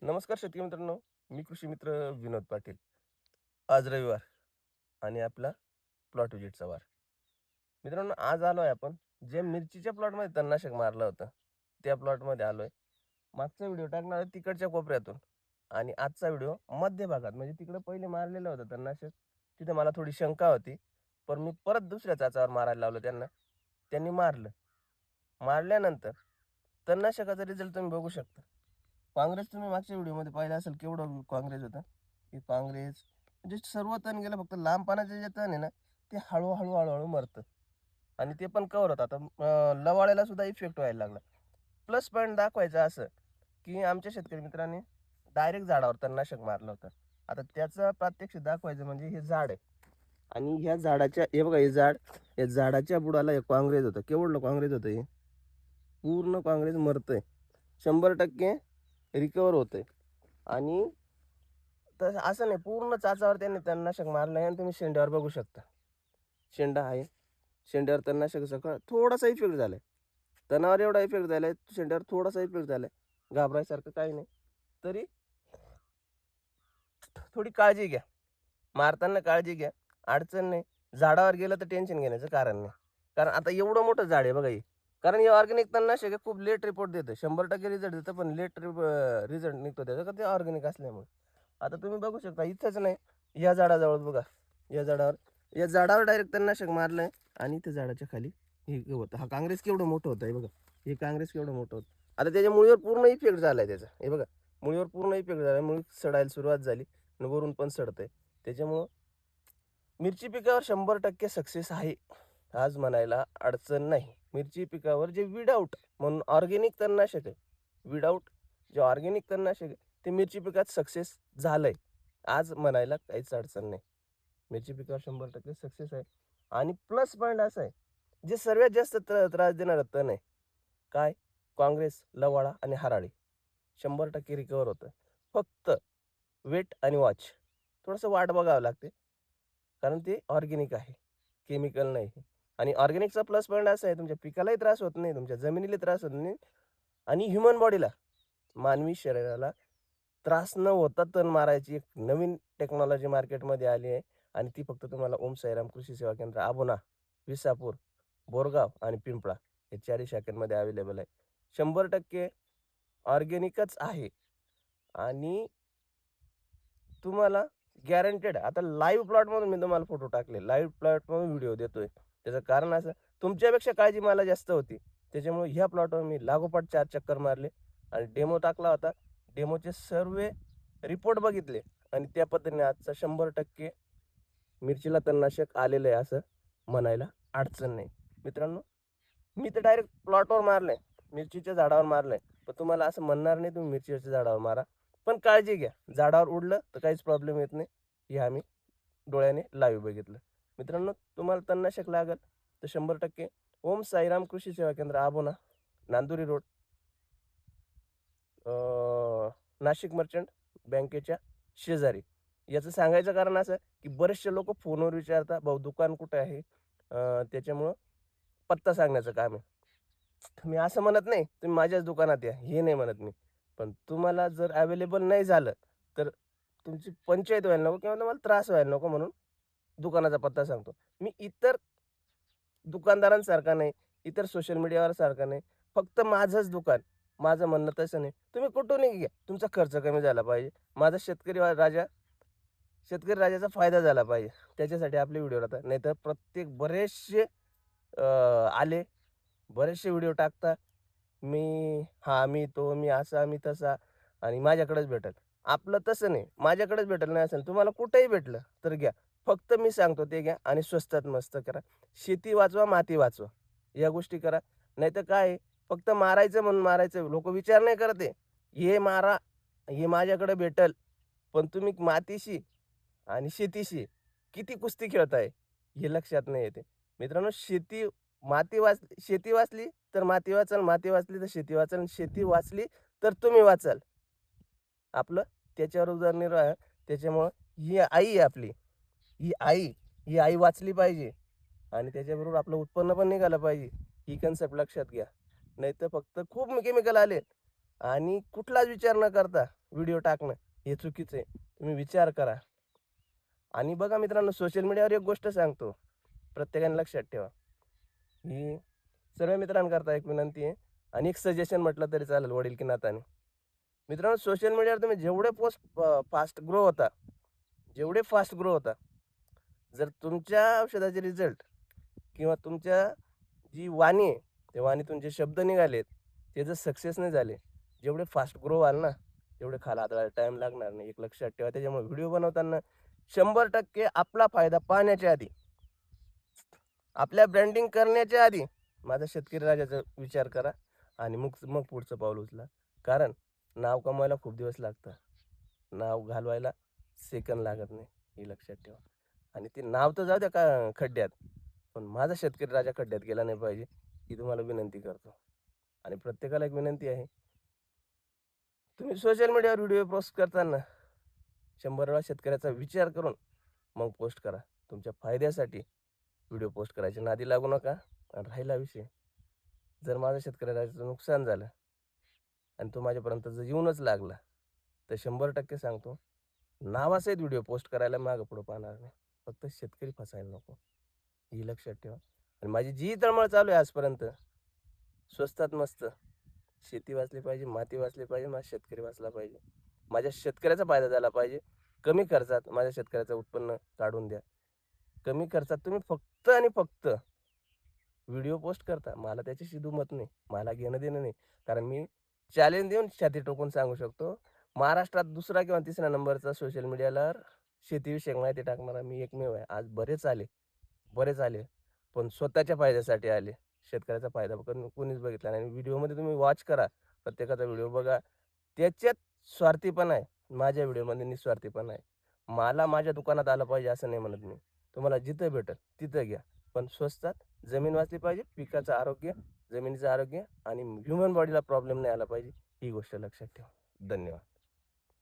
नमस्कार शेतकरी मित्रांनो, मी कृषी मित्र विनोद पाटील. आज रविवार आणि आपला प्लॉट व्हिजिटचा वार. मित्रांनो, आज आलोय आपण जे मिरचीच्या प्लॉटमध्ये तणनाशक मारलं होतं, त्या प्लॉटमध्ये आलोय. मागचा व्हिडिओ टाकणार आहे तिकडच्या कोपऱ्यातून आणि आजचा व्हिडिओ मध्य भागात म्हणजे तिकडे पहिले मारलेलं होतं तणनाशक. तिथे मला थोडी शंका होती, पण मी परत दुसऱ्या चाचावर मारायला लावलं त्यांना. त्यांनी मारलं. मारल्यानंतर तणनाशकाचा रिझल्ट तुम्ही बघू शकता. काँग्रेस तुम्ही मागच्या व्हिडिओमध्ये पाहिलं असेल केवढं काँग्रेस होतं. हे काँग्रेस म्हणजे सर्व तण गेलं, फक्त लांब पानाचे जे तण आहे ना, ते हळू-हळू, हळू मरतं आणि ते पण कव्हर होतं. आता लवाळ्याला सुद्धा इफेक्ट व्हायला लागला. प्लस पॉईंट दाखवायचं असं, की आमच्या शेतकरी मित्रांनी डायरेक्ट झाडावर तणनाशक मारलं होतं. आता त्याचं प्रात्यक्षिक दाखवायचं म्हणजे हे झाड आहे आणि ह्या झाडाच्या हे बघा हे झाड, या झाडाच्या बुडाला हे काँग्रेस होतं. केवढं काँग्रेस होतं हे? पूर्ण काँग्रेस मरतंय. 100% रिकव्हर होतंय आणि तर असं नाही, पूर्ण चाचावर त्यांनी तणनाशक मारलं आहे आणि तुम्ही शेंड्यावर बघू शकता. शेंडा आहे. शेंड्यावर तणनाशक सगळं थोडासा इफेक्ट झालाय. तणावर एवढा इफेक्ट झालाय, शेंड्यावर थोडासा इफेक्ट झालाय. घाबरायसारखं काही नाही. तरी थोडी काळजी घ्या. मारताना काळजी घ्या. अडचण नाही. झाडावर गेलं तर टेन्शन घेण्याचं कारण नाही. कारण आता एवढं मोठं झाड आहे बघा हे. कारण हे ऑर्गॅनिक तणनाशक आहे, खूप लेट रिपोर्ट देतं. 100% रिझल्ट देतं, पण लेट रिझल्ट निघतो त्याचा, का ते ऑर्गॅनिक असल्यामुळे. आता तुम्ही बघू शकता इथंच नाही, या झाडाजवळ बघा. या झाडावर डायरेक्ट तणनाशक मारलंय आणि इथं झाडाच्या खाली हे गवत. हा काँग्रेस केवढं मोठं होतं हे बघा. हे काँग्रेस केवढं मोठं होतं. आता त्याच्या मुळीवर पूर्ण इफेक्ट झालाय त्याचा. हे बघा, मुळीवर पूर्ण इफेक्ट झालाय. मुळी सडायला सुरुवात झाली आणि वरून पण सडतंय. त्याच्यामुळं मिरची पिकावर 100% सक्सेस आहे. आज म्हणायला अडचण नाही. मिरची पिकावर जे विदाऊट म्हणून ऑर्गॅनिक तणनाशक आहे. विदाऊट जे ऑर्गॅनिक तणनाशक आहे, ते मिरची पिकात सक्सेस झालंय. आज म्हणायला काहीच अडचण नाही. मिरची पिकावर 100% सक्सेस आहे. आणि प्लस पॉईंट असा आहे, जे सर्वात जास्त त्रास देणारं तण आहे. काय? काँग्रेस, लवाळा आणि हराळी. 100% रिकव्हर होतं. फक्त वेट आणि वॉच. थोडंसं वाट बघावं लागते. कारण ते ऑर्गॅनिक आहे, केमिकल नाही. आणि ऑर्गॅनिकचा प्लस पॉईंट असा आहे, तुमच्या पिकालाही त्रास होत नाही, तुमच्या जमिनीला त्रास होत नाही आणि ह्युमन बॉडीला, मानवी शरीराला त्रास न होता तण मारायची एक नवीन टेक्नॉलॉजी मार्केटमध्ये आली आहे. आणि ती फक्त तुम्हाला ओम साईराम कृषी सेवा केंद्र आबोना, विसापूर, बोरगाव आणि पिंपळा या चारही शाखांमध्ये अवेलेबल आहे. 100% ऑर्गॅनिकच आहे आणि तुम्हाला गॅरंटेड. आता लाईव्ह प्लॉटमधून मी तुम्हाला फोटो टाकले. लाईव्ह प्लॉटमधून व्हिडिओ देतोय. त्याचं कारण असं, तुमच्यापेक्षा काळजी मला जास्त होती. त्याच्यामुळे ह्या प्लॉटवर मी लागोपाठ 4 चक्कर मारले आणि डेमो टाकला होता. डेमोचे सर्व रिपोर्ट बघितले आणि त्या पद्धतीने आजचा 100% मिरचीला तणनाशक आलेलं आहे असं म्हणायला अडचण नाही. मित्रांनो, मी तर डायरेक्ट प्लॉटवर मारलंय, मिरचीच्या झाडावर मारलंय. पण तुम्हाला असं म्हणणार नाही तुम्ही मिरचीच्या झाडावर मारा. पण काळजी घ्या, झाडावर उडलं तर काहीच प्रॉब्लेम येत नाही. हे आम्ही डोळ्याने लाईव्ह बघितलं. मित्रांनो, तुम्हाला तणनाशक लागेल तर 100% ओम साईराम कृषी सेवा केंद्र आबोना, नांदुरी रोड, नाशिक मर्चंट बँकेच्या शेजारी. याचं सांगायचं कारण असं, की बरेचसे लोक फोनवर विचारतात, भाऊ दुकान कुठे आहे? त्याच्यामुळं पत्ता सांगण्याचं काम आहे. मी असं म्हणत नाही तुम्ही माझ्याच दुकानात या, हे नाही म्हणत मी. पण तुम्हाला जर अवेलेबल नाही झालं, तर तुमची पंचाईत व्हायला नको किंवा तुम्हाला त्रास व्हायला नको म्हणून दुकानाचा पत्ता सांगतो. मी इतर दुकानदारांसारखा नाही, इतर सोशल मीडियावर सारखा नाही. फक्त माझंच दुकान. माझं म्हणणं तसं नाही. तुम्ही कुठूनही घ्या. तुमचा खर्च कमी झाला पाहिजे. माझा शेतकरी राजाचा फायदा झाला पाहिजे. त्याच्यासाठी आपले व्हिडिओ राहतात. नाहीतर प्रत्येक बरेचसे आले, बरेचसे व्हिडिओ टाकतात. मी तो, मी असा, मी तसा आणि माझ्याकडेच भेटेल. आपलं तसं नाही. माझ्याकडेच भेटेल नाही असेल, तुम्हाला कुठेही भेटलं तर घ्या. फक्त मी सांगतो ते घ्या आणि स्वस्तात मस्त करा. शेती वाचवा, माती वाचवा. या गोष्टी करा. नाहीतर काय आहे, फक्त मारायचं म्हणून मारायचं. लोकं विचार नाही करत आहे. हे मारा, हे माझ्याकडे भेटेल. पण तुम्ही मातीशी आणि शेतीशी किती कुस्ती खेळताय हे लक्षात नाही येते. मित्रांनो, शेती वाचली तर माती वाचल, माती वाचली तर शेती वाचल, शेती वाचली तर तुम्ही वाचाल. आपलं त्याच्यावर उदरनिर्वाह आहे. त्याच्यामुळं ही आई आहे आपली. ही आई ही आई वाचली पाहिजे आणि त्याच्याबरोबर आपलं उत्पन्न पण निघालं पाहिजे. ही कन्सेप्ट लक्षात घ्या. नाहीतर फक्त खूप केमिकल आले आणि कुठलाच विचार न करता व्हिडिओ टाकणं हे चुकीचं आहे. तुम्ही विचार करा. आणि बघा मित्रांनो, सोशल मीडियावर एक गोष्ट सांगतो, प्रत्येकाने लक्षात ठेवा. ही सर्व मित्रांकरता एक विनंती आहे आणि एक सजेशन म्हटलं तरी चालेल वडील की नाताने. मित्रांनो, सोशल मीडियावर तुम्ही जेवढे पोस्ट फास्ट ग्रो होता, जेवढे फास्ट ग्रो होता, जर तुमच्या औषधाचे रिझल्ट किंवा तुमच्या जी वाणी आहे, त्या वाणीतून जे शब्द निघालेत, ते जर सक्सेस नाही झाले, जेवढे फास्ट ग्रो व्हाल ना, तेवढे खाला आदळायला टाईम लागणार नाही. एक लक्षात ठेवा. त्याच्यामुळे व्हिडिओ बनवताना 100% आपला फायदा पाहण्याच्या आधी, आपल्या ब्रँडिंग करण्याच्या आधी माझा शेतकरी राजाचा विचार करा आणि मग मग पुढचं पाऊल उचला. कारण नाव कमवायला खूप दिवस लागतं. नाव घालवायला सेकंद लागत नाही, हे लक्षात ठेवा. आणि ते नाव तर जाऊ द्या का खड्ड्यात, पण माझा शेतकरी राजा खड्ड्यात गेला नाही पाहिजे, ही तुम्हाला विनंती करतो. आणि प्रत्येकाला एक विनंती आहे, तुम्ही सोशल मीडियावर व्हिडिओ पोस्ट करताना 100 वेळा शेतकऱ्याचा विचार करून मग पोस्ट करा. तुमच्या फायद्यासाठी व्हिडिओ पोस्ट करायचे नादी लागू नका. आणि राहिला विषय, जर माझ्या शेतकऱ्याचं नुकसान झालं आणि तो माझ्यापर्यंत जर येऊनच लागला, तर 100% सांगतो, नावासहित व्हिडिओ पोस्ट करायला मागं पुढं पाहणार नाही. फक्त शेतकरी फसायला नको, ही लक्षात ठेवा. आणि माझी जी तळमळ चालू आहे आजपर्यंत, स्वस्तात मस्त शेती वाचली पाहिजे, माती वाचली पाहिजे, माझा शेतकरी वाचला पाहिजे, माझ्या शेतकऱ्याचा फायदा झाला पाहिजे. कमी खर्चात माझ्या शेतकऱ्याचं उत्पन्न काढून द्या. कमी खर्चात तुम्ही फक्त आणि फक्त व्हिडिओ पोस्ट करता. मला त्याच्याशी दुमत नाही, मला घेणं देणं नाही. कारण मी चॅलेंज देऊन छाती ठोकून सांगू शकतो, महाराष्ट्रात दुसरा किंवा तिसऱ्या नंबरचा सोशल मीडियावर शेतीविषयक माहिती टाकणारा मी एकमेव आहे. आज बरेच आले, पण स्वतःच्या फायद्यासाठी आले. शेतकऱ्याचा फायदा कोणीच बघितला नाही. व्हिडिओमध्ये तुम्ही वॉच करा, प्रत्येकाचा व्हिडिओ बघा. त्याच्यात स्वार्थीपणा आहे, माझ्या व्हिडिओमध्ये निस्वार्थीपणा आहे. मला माझ्या दुकानात आलं पाहिजे असं नाही म्हणत मी. तुम्हाला जिथं भेटेल तिथं घ्या, पण स्वस्तात. जमीन वाचली पाहिजे, पिकाचं आरोग्य, जमिनीचं आरोग्य आणि ह्युमन बॉडीला प्रॉब्लेम नाही आला पाहिजे, ही गोष्ट लक्षात ठेवा. धन्यवाद.